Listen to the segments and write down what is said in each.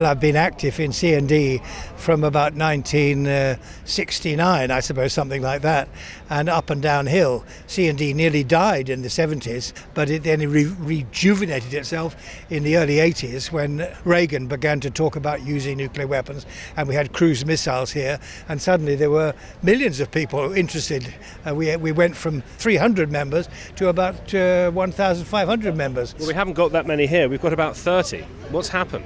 I've been active in CND from about 1969, I suppose, something like that, and up and downhill. CND nearly died in the 70s, but it then rejuvenated itself in the early 80s when Reagan began to talk about using nuclear weapons, and we had cruise missiles here, and suddenly there were millions of people interested. We went from 300 members to about 1,500 members. Well, we haven't got that many here. We've got about 30. What's happened?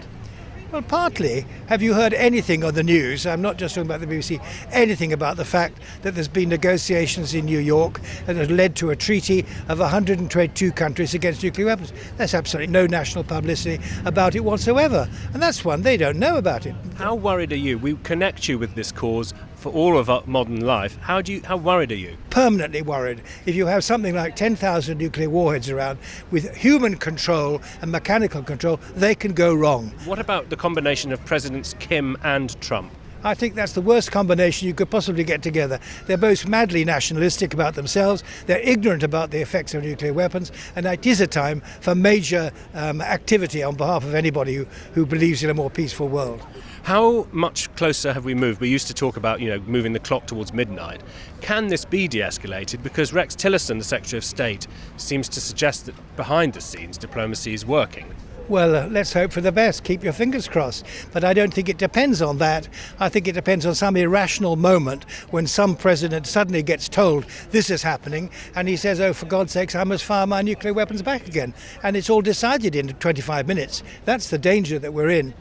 Well, partly. Have you heard anything on the news? I'm not just talking about the BBC. Anything about the fact that there's been negotiations in New York that have led to a treaty of 122 countries against nuclear weapons? There's absolutely no national publicity about it whatsoever. And that's one, they don't know about it. How worried are you? We connect you with this cause for all of our modern life. How worried are you? Permanently worried. If you have something like 10,000 nuclear warheads around with human control and mechanical control, they can go wrong. What about the combination of Presidents Kim and Trump? I think that's the worst combination you could possibly get together. They're both madly nationalistic about themselves, they're ignorant about the effects of nuclear weapons, and it is a time for major activity on behalf of anybody who believes in a more peaceful world. How much closer have we moved? We used to talk about, moving the clock towards midnight. Can this be de-escalated? Because Rex Tillerson, the Secretary of State, seems to suggest that behind the scenes diplomacy is working. Well, let's hope for the best. Keep your fingers crossed. But I don't think it depends on that. I think it depends on some irrational moment when some president suddenly gets told this is happening and he says, oh, for God's sakes, I must fire my nuclear weapons back again. And it's all decided in 25 minutes. That's the danger that we're in.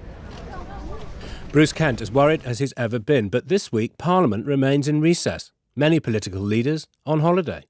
Bruce Kent as worried as he's ever been. But this week, Parliament remains in recess. Many political leaders on holiday.